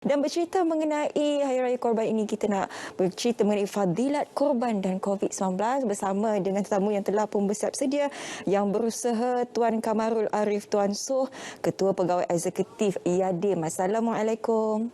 Dan bercerita mengenai Hari Raya Korban ini, kita nak bercerita mengenai fadilat korban dan COVID-19 bersama dengan tetamu yang telah pun bersiap sedia yang berusaha, Tuan Kamarul Arif Tuan Soh, Ketua Pegawai Eksekutif IADIM. Assalamualaikum.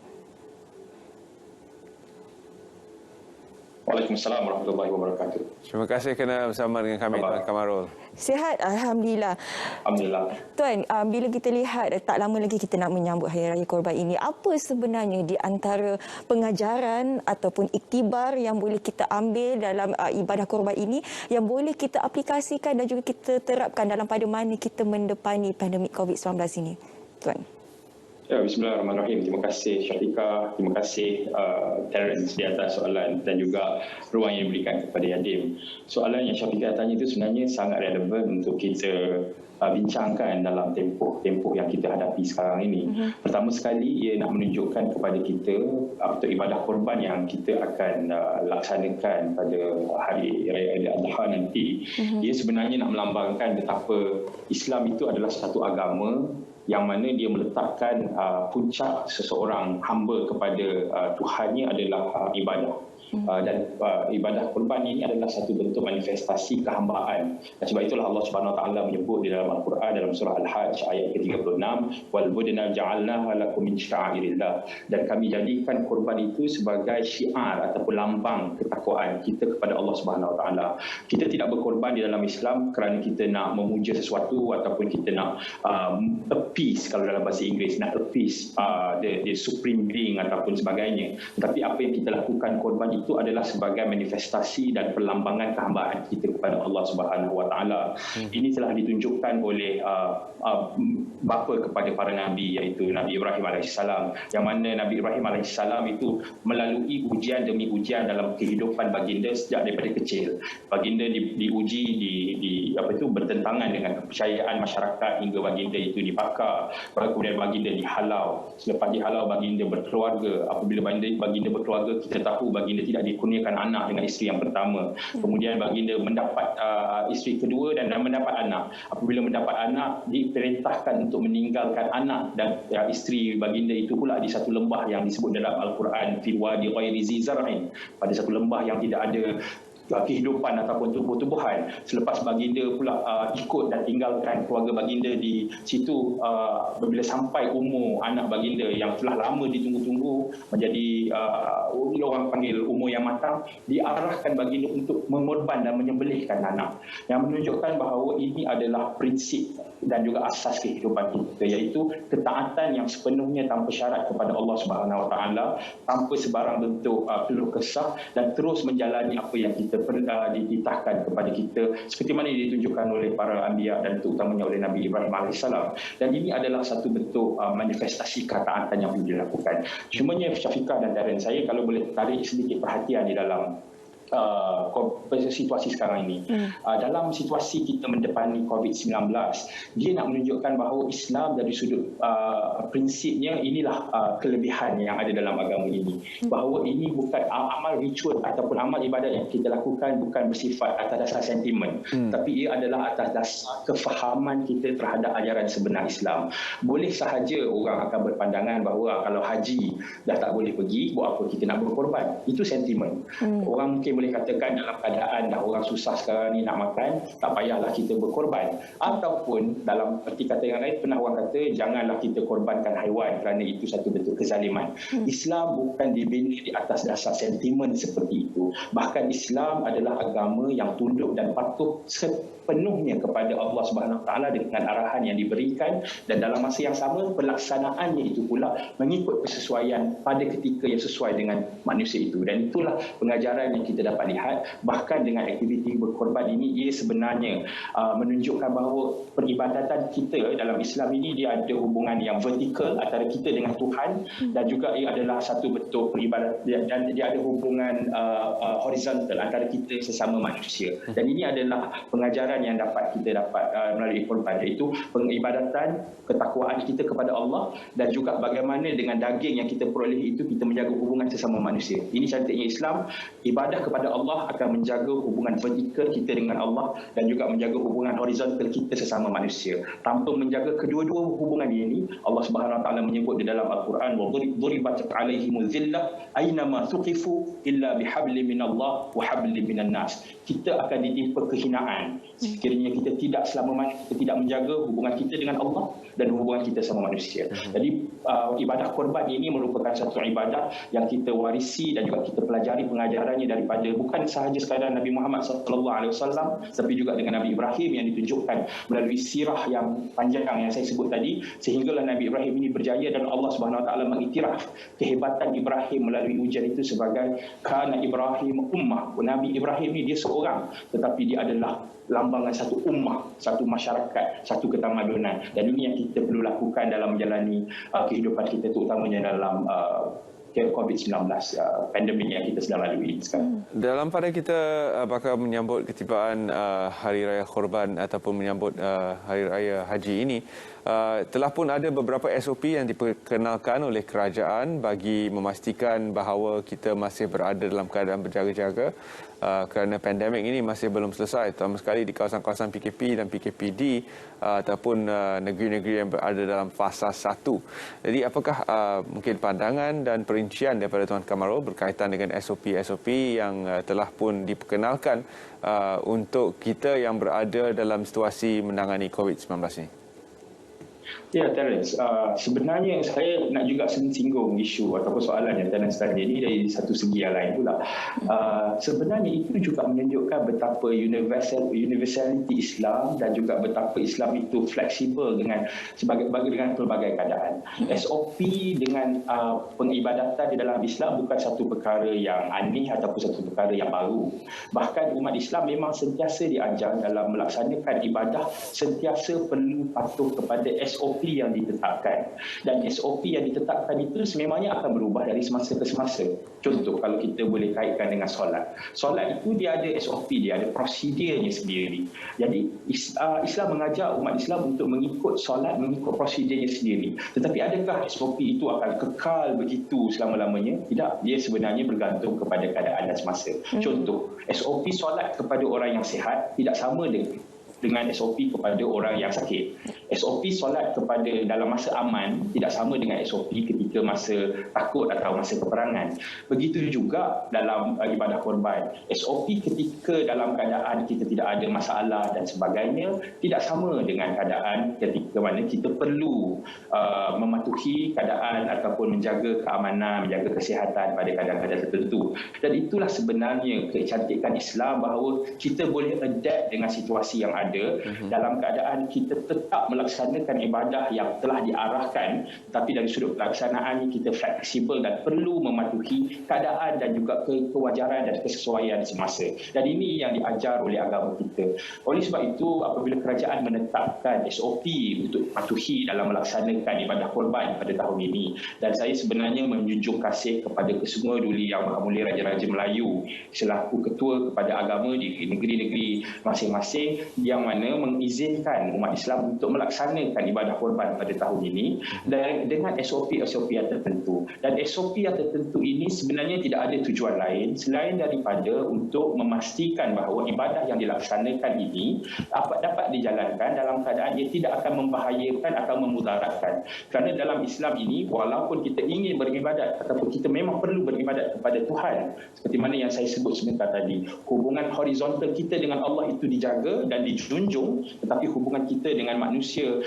Waalaikumsalam warahmatullahi wabarakatuh. Terima kasih kerana bersama dengan kami, Tuan Kamarul. Sihat? Alhamdulillah. Alhamdulillah. Tuan, bila kita lihat tak lama lagi kita nak menyambut Hari Raya Korban ini, apa sebenarnya di antara pengajaran ataupun iktibar yang boleh kita ambil dalam ibadah korban ini yang boleh kita aplikasikan dan juga kita terapkan dalam pada mana kita mendepani pandemik COVID-19 ini, Tuan? Ya, bismillahirrahmanirrahim. Terima kasih Syafiqah, terima kasih Terence di atas soalan dan juga ruang yang diberikan kepada Yadim. Soalan yang Syafiqah tanya itu sebenarnya sangat relevan untuk kita bincangkan dalam tempoh yang kita hadapi sekarang ini. Pertama sekali, ia nak menunjukkan kepada kita untuk ibadah korban yang kita akan laksanakan pada hari Raya Aidil-Adha nanti. Ia sebenarnya nak melambangkan betapa Islam itu adalah satu agama yang mana dia meletakkan puncak seseorang hamba kepada Tuhannya adalah ibadah. Dan ibadah korban ini adalah satu bentuk manifestasi kehambaan. Dan sebab itulah Allah Subhanahu Wa Taala menyebut di dalam Al-Quran dalam surah Al-Hajj ayat ke-36, wal budna ja'alnaha lakum min sya'airillah, dan kami jadikan korban itu sebagai syiar ataupun lambang ketakwaan kita kepada Allah Subhanahu Wa Taala. Kita tidak berkorban di dalam Islam kerana kita nak memuja sesuatu ataupun kita nak appease, kalau dalam bahasa Inggeris, nak appease the supreme being ataupun sebagainya. Tetapi apa yang kita lakukan korban itu adalah sebagai manifestasi dan perlambangan kehambaan kita kepada Allah Subhanahu Wa Taala. Ini telah ditunjukkan oleh bapa kepada para nabi, iaitu Nabi Ibrahim alaihissalam, yang mana Nabi Ibrahim alaihissalam itu melalui ujian demi ujian dalam kehidupan baginda sejak daripada kecil. Baginda diuji bertentangan dengan kepercayaan masyarakat hingga baginda itu dibakar. Kemudian baginda dihalau. Selepas dihalau, baginda berkeluarga. Apabila baginda berkeluarga, kita tahu baginda tidak dikurniakan anak dengan isteri yang pertama. Kemudian baginda mendapat isteri kedua dan mendapat anak. Apabila mendapat anak, diperintahkan untuk meninggalkan anak dan isteri baginda itu pula di satu lembah yang disebut dalam Al-Quran, fi wadi ghairi zi zar'in, pada satu lembah yang tidak ada kehidupan ataupun tumbuh-tumbuhan. Selepas baginda pula ikut dan tinggalkan keluarga baginda di situ, bila sampai umur anak baginda yang telah lama ditunggu-tunggu menjadi orang panggil umur yang matang, diarahkan baginda untuk mengorban dan menyembelihkan anak, yang menunjukkan bahawa ini adalah prinsip dan juga asas kehidupan kita, iaitu ketaatan yang sepenuhnya tanpa syarat kepada Allah Subhanahu Wa Taala, tanpa sebarang bentuk keluh kesah, dan terus menjalani apa yang kita dititahkan kepada kita seperti mana ditunjukkan oleh para anbiya dan terutamanya oleh Nabi Ibrahim alaihissalam. Dan ini adalah satu bentuk manifestasi ketaatan yang perlu dilakukan. Cumanya Syafiqah dan Darren, saya kalau boleh tarik sedikit perhatian di dalam situasi sekarang ini. Dalam situasi kita mendepani COVID-19, dia nak menunjukkan bahawa Islam dari sudut prinsipnya inilah kelebihan yang ada dalam agama ini. Bahawa ini bukan amal ritual ataupun amal ibadat yang kita lakukan bukan bersifat atas dasar sentimen, tapi ia adalah atas dasar kefahaman kita terhadap ajaran sebenar Islam. Boleh sahaja orang akan berpandangan bahawa kalau haji dah tak boleh pergi, buat apa kita nak berkorban? Itu sentimen. Orang mungkin boleh katakan dalam keadaan dah orang susah sekarang ni nak makan, tak payahlah kita berkorban. Ataupun dalam erti kata yang lain, pernah orang kata janganlah kita korbankan haiwan kerana itu satu bentuk kezaliman. Islam bukan dibina di atas dasar sentimen seperti itu. Bahkan Islam adalah agama yang tunduk dan patuh sepenuhnya kepada Allah Subhanahu Wa Taala dengan arahan yang diberikan, dan dalam masa yang sama pelaksanaannya itu pula mengikut kesesuaian pada ketika yang sesuai dengan manusia itu. Dan itulah pengajaran yang kita dapat lihat. Bahkan dengan aktiviti berkorban ini, ia sebenarnya menunjukkan bahawa peribadatan kita dalam Islam ini dia ada hubungan yang vertikal antara kita dengan Tuhan, dan juga ia adalah satu bentuk peribadatan, dan dia ada hubungan horizontal antara kita sesama manusia. Dan ini adalah pengajaran yang kita dapat melalui korban, iaitu pengibadatan, ketakwaan kita kepada Allah, dan juga bagaimana dengan daging yang kita peroleh itu kita menjaga hubungan sesama manusia. Ini cantiknya Islam. Ibadah kepada kepada Allah akan menjaga hubungan vertikal kita dengan Allah dan juga menjaga hubungan horizontal kita sesama manusia. Tanpa menjaga kedua-dua hubungan ini, Allah Subhanahu Wa Taala menyebut di dalam Al-Quran, wa duribat alaihimul zillah aynama thuqifu illa bihablin minallah wa hablin minan nas. Kita akan ditimpa kehinaan sekiranya kita tidak selama-lamanya kita tidak menjaga hubungan kita dengan Allah dan hubungan kita sama manusia. Jadi ibadah korban ini merupakan satu ibadah yang kita warisi dan juga kita pelajari pengajarannya daripada bukan sahaja sekadar Nabi Muhammad SAW, tapi juga dengan Nabi Ibrahim yang ditunjukkan melalui sirah yang panjang yang saya sebut tadi, sehinggalah Nabi Ibrahim ini berjaya dan Allah Subhanahu Wa Taala mengiktiraf kehebatan Ibrahim melalui ujian itu sebagai kana Ibrahim ummah. Nabi Ibrahim ini dia seorang, tetapi dia adalah lambangan satu ummah, satu masyarakat, satu ketamadunan. Dan ini yang kita perlu lakukan dalam menjalani kehidupan kita, terutamanya dalam COVID-19, pandemik yang kita sedang lalui sekarang. Dalam pada kita bakal menyambut ketibaan Hari Raya Korban ataupun menyambut Hari Raya Haji ini, telah pun ada beberapa SOP yang diperkenalkan oleh kerajaan bagi memastikan bahawa kita masih berada dalam keadaan berjaga-jaga kerana pandemik ini masih belum selesai, terutama sekali di kawasan-kawasan PKP dan PKPD ataupun negeri-negeri yang berada dalam fasa 1. Jadi apakah mungkin pandangan dan perincian daripada Tuan Kamarul berkaitan dengan SOP-SOP yang telah pun diperkenalkan untuk kita yang berada dalam situasi menangani COVID-19 ini? Ya, Terence, sebenarnya saya nak juga singgung isu ataupun soalan yang Terence tanya ini dari satu segi yang lain pula. Sebenarnya itu juga menunjukkan betapa universality Islam dan juga betapa Islam itu fleksibel dengan pelbagai keadaan. SOP dengan pengibadatan di dalam Islam bukan satu perkara yang aneh ataupun satu perkara yang baru. Bahkan umat Islam memang sentiasa diajar dalam melaksanakan ibadah sentiasa perlu patuh kepada SOP yang ditetapkan. Dan SOP yang ditetapkan itu sememangnya akan berubah dari semasa ke semasa. Contoh, kalau kita boleh kaitkan dengan solat. Solat itu dia ada SOP, dia ada prosedurnya sendiri. Jadi Islam mengajar umat Islam untuk mengikut solat, mengikut prosedurnya sendiri. Tetapi adakah SOP itu akan kekal begitu selama-lamanya? Tidak. Dia sebenarnya bergantung kepada keadaan dan semasa. Contoh, SOP solat kepada orang yang sihat tidak sama dengan SOP kepada orang yang sakit. SOP solat kepada dalam masa aman tidak sama dengan SOP ketika masa takut atau masa peperangan. Begitu juga dalam ibadah korban. SOP ketika dalam keadaan kita tidak ada masalah dan sebagainya tidak sama dengan keadaan ketika mana kita perlu mematuhi keadaan ataupun menjaga keamanan, menjaga kesihatan pada kadang-kadang tertentu. Dan itulah sebenarnya kecantikan Islam, bahawa kita boleh adapt dengan situasi yang ada dalam keadaan kita tetap melaksanakan ibadah yang telah diarahkan, tapi dari sudut pelaksanaannya kita fleksibel dan perlu mematuhi keadaan dan juga kewajaran dan kesesuaian semasa. Dan ini yang diajar oleh agama kita. Oleh sebab itu, apabila kerajaan menetapkan SOP untuk patuhi dalam melaksanakan ibadah korban pada tahun ini, dan saya sebenarnya menjunjung kasih kepada kesemua duli Yang Maha Mulia Raja-Raja Melayu selaku ketua kepada agama di negeri-negeri masing-masing yang mana mengizinkan umat Islam untuk melaksanakan ibadah korban pada tahun ini dan dengan SOP-SOP yang tertentu. Dan SOP yang tertentu ini sebenarnya tidak ada tujuan lain selain daripada untuk memastikan bahawa ibadah yang dilaksanakan ini dapat dijalankan dalam keadaan ia tidak akan membahayakan atau memudaratkan. Kerana dalam Islam ini, walaupun kita ingin beribadat ataupun kita memang perlu beribadat kepada Tuhan, seperti mana yang saya sebut sebentar tadi, hubungan horizontal kita dengan Allah itu dijaga dan dijunjung, tetapi hubungan kita dengan manusia,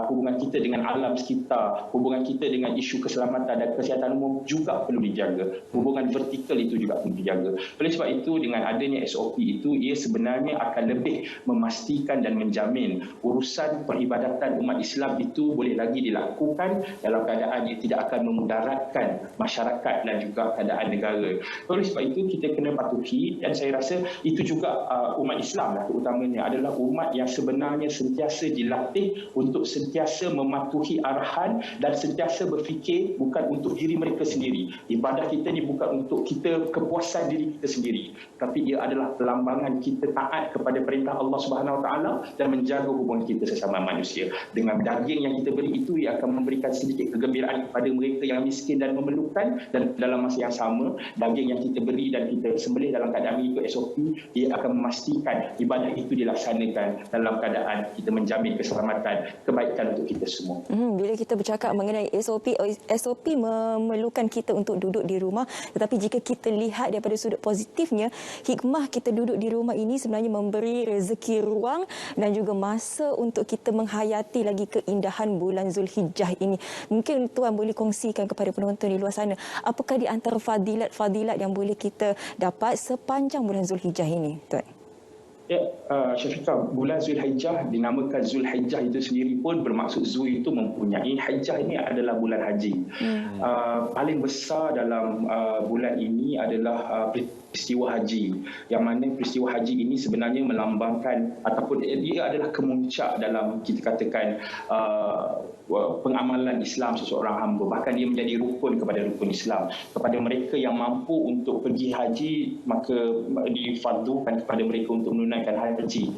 hubungan kita dengan alam sekitar, hubungan kita dengan isu keselamatan dan kesihatan umum juga perlu dijaga. Hubungan vertikal itu juga perlu dijaga. Oleh sebab itu, dengan adanya SOP itu, ia sebenarnya akan lebih memastikan dan menjamin urusan peribadatan umat Islam itu boleh lagi dilakukan dalam keadaan ia tidak akan memudaratkan masyarakat dan juga keadaan negara. Oleh sebab itu, kita kena patuhi, dan saya rasa itu juga umat Islam lah terutamanya adalah umat yang sebenarnya sentiasa dilatih dilatih untuk sentiasa mematuhi arahan dan sentiasa berfikir bukan untuk diri mereka sendiri. Ibadah kita ni bukan untuk kita kepuasan diri kita sendiri, tapi ia adalah pelambangan kita taat kepada perintah Allah Subhanahu Wa Taala dan menjaga hubungan kita sesama manusia. Dengan daging yang kita beri itu, ia akan memberikan sedikit kegembiraan kepada mereka yang miskin dan memerlukan, dan dalam masa yang sama daging yang kita beri dan kita sembelih dalam keadaan mengikut SOP, ia akan memastikan ibadah itu dilaksanakan dalam keadaan kita menjamin keselamatan, kebaikan untuk kita semua. Bila kita bercakap mengenai SOP memerlukan kita untuk duduk di rumah, tetapi jika kita lihat daripada sudut positifnya, hikmah kita duduk di rumah ini sebenarnya memberi rezeki ruang dan juga masa untuk kita menghayati lagi keindahan bulan Zulhijjah ini. Mungkin Tuan boleh kongsikan kepada penonton di luar sana, apakah di antara fadilat-fadilat yang boleh kita dapat sepanjang bulan Zulhijjah ini, Tuan? Ya, Syafiqah, bulan Zulhijjah dinamakan Zulhijjah itu sendiri pun bermaksud Zul itu mempunyai, Hijjah ini adalah bulan haji. Paling besar dalam bulan ini adalah peristiwa haji, yang mana peristiwa haji ini sebenarnya melambangkan ataupun dia adalah kemuncak dalam kita katakan pengamalan Islam seseorang hamba. Bahkan dia menjadi rukun kepada rukun Islam. Kepada mereka yang mampu untuk pergi haji, maka difardukan kepada mereka untuk menunaikan haji.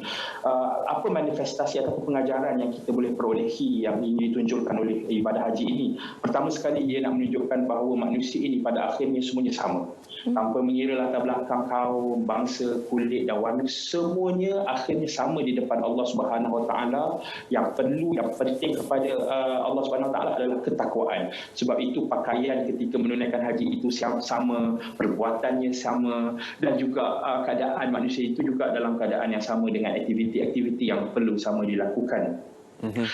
Apa manifestasi atau pengajaran yang kita boleh perolehi yang ini ditunjukkan oleh ibadah haji ini? Pertama sekali, dia nak menunjukkan bahawa manusia ini pada akhirnya semuanya sama. Tanpa mengira latar belakang kaum, bangsa, kulit dan warna, semuanya akhirnya sama di depan Allah Subhanahu Wa Taala. Yang perlu, yang penting kepada Allah Subhanahu Wa Taala adalah ketakwaan. Sebab itu pakaian ketika menunaikan haji itu sama, perbuatannya sama, dan juga keadaan manusia itu juga dalam keadaan yang sama dengan aktiviti-aktiviti yang perlu sama dilakukan.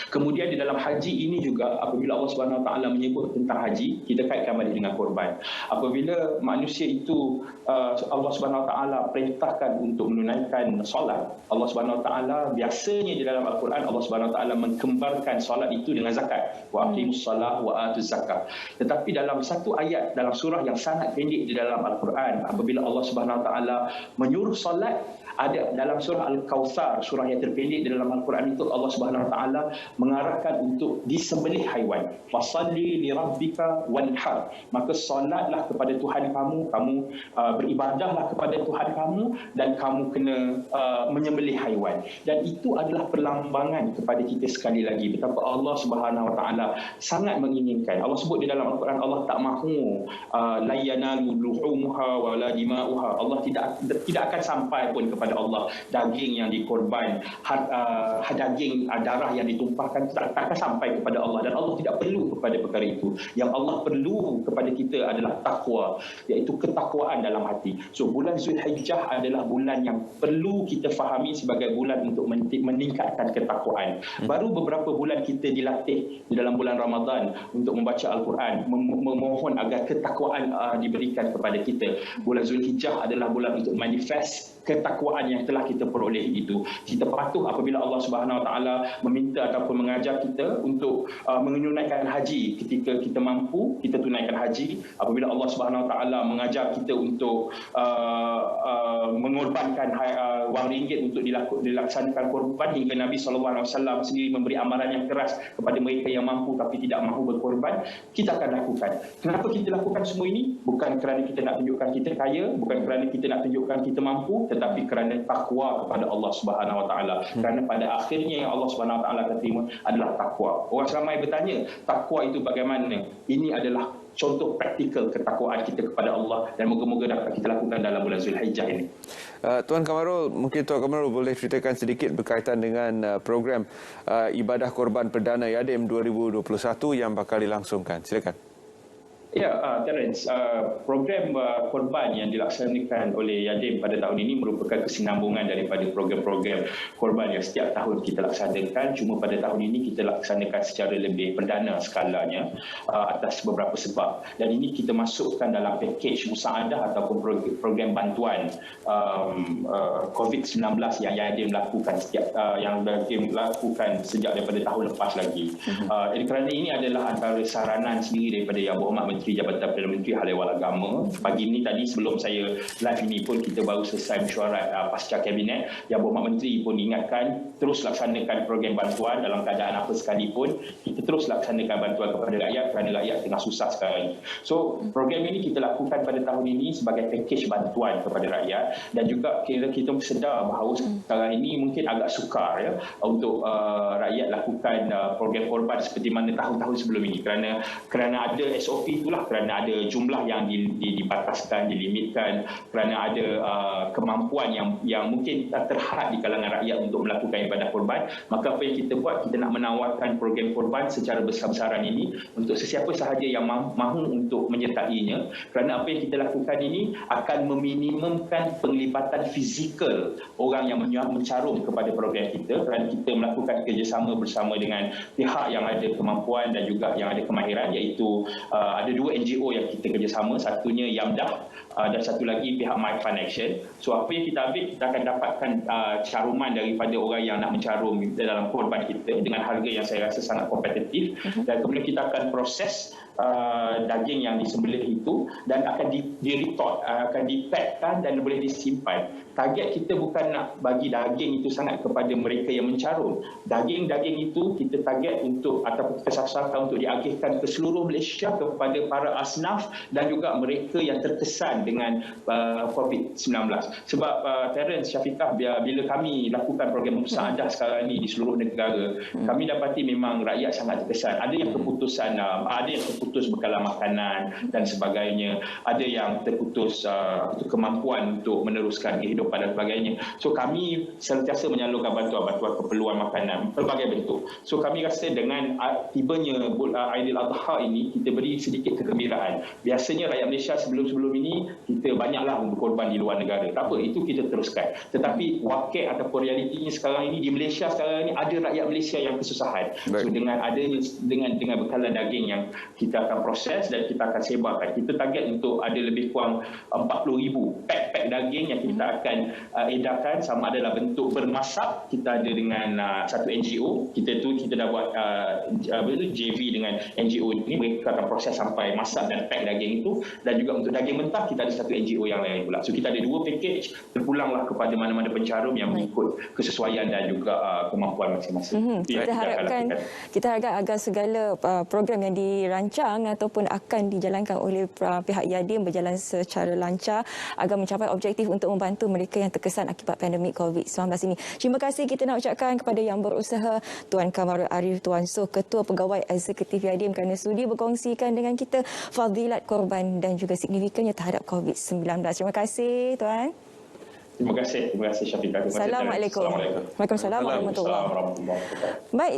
Kemudian di dalam haji ini juga, apabila Allah Subhanahu Wa Taala menyebut tentang haji, kita kaitkan balik dengan korban. Apabila manusia itu Allah Subhanahu Wa Taala perintahkan untuk menunaikan solat, Allah Subhanahu Wa Taala biasanya di dalam Al-Quran Allah Subhanahu Wa Taala mengkembarkan solat itu dengan zakat. Wa aqimus salah wa atuz zakat. Tetapi dalam satu ayat dalam surah yang sangat pendek di dalam Al-Quran, apabila Allah Subhanahu Wa Taala menyuruh solat, ada dalam surah Al-Kautsar, surah yang terpendek di dalam Al-Quran itu, Allah Subhanahu Wa Taala mengarahkan untuk disembelih haiwan. Fasalli li rabbika wanhar. Maka solatlah kepada Tuhan kamu, beribadahlah kepada Tuhan kamu, dan kamu kena menyembelih haiwan. Dan itu adalah perlambangan kepada kita sekali lagi betapa Allah Subhanahu Wa Taala sangat menginginkan. Allah sebut di dalam Al-Quran, Allah tak mahu la yanalu luhumha wa la dima'uha. Allah tidak akan sampai pun kepada Allah daging yang dikorban, daging darah yang ditumpahkan, tak akan sampai kepada Allah, dan Allah tidak perlu kepada perkara itu. Yang Allah perlu kepada kita adalah takwa, iaitu ketakwaan dalam hati. So bulan Zulhijjah adalah bulan yang perlu kita fahami sebagai bulan untuk meningkatkan ketakwaan. Baru beberapa bulan kita dilatih di dalam bulan Ramadan untuk membaca Al-Quran, memohon agar ketakwaan diberikan kepada kita. Bulan Zulhijjah adalah bulan untuk manifest ketakwaan yang telah kita peroleh itu. Kita patuh apabila Allah Subhanahu Wa Taala meminta ataupun mengajar kita untuk menunaikan haji. Ketika kita mampu, kita tunaikan haji. Apabila Allah Subhanahu Wa Taala mengajar kita untuk mengorbankan wang ringgit untuk dilaksanakan korban, hingga Nabi SAW sendiri memberi amaran yang keras kepada mereka yang mampu tapi tidak mahu berkorban, kita akan lakukan. Kenapa kita lakukan semua ini? Bukan kerana kita nak tunjukkan kita kaya, bukan kerana kita nak tunjukkan kita mampu, tetapi kerana takwa kepada Allah Subhanahu Wa Taala. Kerana pada akhirnya yang Allah Subhanahu Wa Taala akan terima adalah takwa. Orang ramai bertanya, takwa itu bagaimana? Ini adalah contoh praktikal ketakwaan kita kepada Allah, dan moga-moga dapat kita lakukan dalam bulan Zulhijjah ini. Tuan Kamarul, mungkin Tuan Kamarul boleh ceritakan sedikit berkaitan dengan program Ibadah Korban Perdana Yadim 2021 yang bakal dilangsungkan. Silakan. Ya, Terence, program korban yang dilaksanakan oleh Yadim pada tahun ini merupakan kesinambungan daripada program-program korban yang setiap tahun kita laksanakan. Cuma pada tahun ini kita laksanakan secara lebih perdana skalanya atas beberapa sebab. Dan ini kita masukkan dalam pakej musaadah ataupun program bantuan COVID-19 yang Yadim lakukan sejak daripada tahun lepas lagi. Kerana ini adalah antara saranan sendiri daripada Yang Berhormat Menteri Jabatan Perdana Menteri Hal Ehwal Agama. Pagi ni tadi sebelum saya live ini pun kita baru selesai mesyuarat pasca Kabinet yang Berhormat Menteri pun ingatkan terus laksanakan program bantuan dalam keadaan apa sekalipun. Kita terus laksanakan bantuan kepada rakyat kerana rakyat tengah susah sekarang. So program ini kita lakukan pada tahun ini sebagai pakej bantuan kepada rakyat dan juga kita sedar bahawa sekarang ini mungkin agak sukar ya untuk rakyat lakukan program korban seperti mana tahun-tahun sebelum ini kerana ada SOP itulah, kerana ada jumlah yang dibataskan, dilimitkan, kerana ada kemampuan yang mungkin terhad di kalangan rakyat untuk melakukan ibadah korban. Maka apa yang kita buat, kita nak menawarkan program korban secara besar-besaran ini untuk sesiapa sahaja yang mahu untuk menyertainya, kerana apa yang kita lakukan ini akan meminimumkan penglibatan fizikal orang yang mencarum kepada program kita, kerana kita melakukan kerjasama bersama dengan pihak yang ada kemampuan dan juga yang ada kemahiran, iaitu ada 2 NGO yang kita kerjasama, satunya Yamdah dan satu lagi pihak My Fund Action. So apa yang kita ambil, kita akan dapatkan caruman daripada orang yang nak mencarum dalam korban kita dengan harga yang saya rasa sangat kompetitif, dan kemudian kita akan proses daging yang disembelih itu dan akan di-retort, akan dipakkan dan boleh disimpan. Target kita bukan nak bagi daging itu sangat kepada mereka yang mencarum. Daging-daging itu kita target untuk ataupun kita sasarkan untuk diagihkan ke seluruh Malaysia kepada para asnaf dan juga mereka yang terkesan dengan COVID-19. Sebab Terence, Syafiqah, bila kami lakukan program musaadah sekarang ini di seluruh negara, kami dapati memang rakyat sangat terkesan. Ada yang terputus bekalan makanan dan sebagainya. Ada yang terputus kemampuan untuk meneruskan kehidupan dan sebagainya. So kami sentiasa menyalurkan bantuan keperluan makanan berbagai bentuk. So kami rasa dengan tibanya Aidil Adha ini, kita beri sedikit kegembiraan. Biasanya rakyat Malaysia sebelum-sebelum ini kita banyaklah berkorban di luar negara. Tak apa, itu kita teruskan. Tetapi wakil ataupun realitinya sekarang ini di Malaysia sekarang ini ada rakyat Malaysia yang kesusahan. So dengan bekalan daging yang kita akan proses dan kita akan sebarkan. Kita target untuk ada lebih kurang 40,000 pack daging yang kita akan edarkan, sama ada dalam bentuk bermasak. Kita ada dengan satu NGO, kita dah buat JV dengan NGO ini, mereka akan proses sampai masak dan pack daging itu, dan juga untuk daging mentah kita ada satu NGO yang lain pula. So kita ada 2 package, terpulanglah kepada mana-mana pencarum yang mengikut kesesuaian dan juga kemampuan masing-masing. Kita harapkan agar segala program yang dirancang ataupun akan dijalankan oleh pihak Yadim berjalan secara lancar agar mencapai objektif untuk membantu mereka yang terkesan akibat pandemik COVID-19 ini. Terima kasih kita nak ucapkan kepada yang berusaha, Tuan Kamarul Arif Tuan Soh, Ketua Pegawai Eksekutif Yadim, kerana sudi berkongsikan dengan kita fadilat korban dan juga signifikannya terhadap COVID-19. Terima kasih Tuan. Terima kasih Syafiqah. Assalamualaikum. Waalaikumsalam warahmatullahi wabarakatuh. Baik.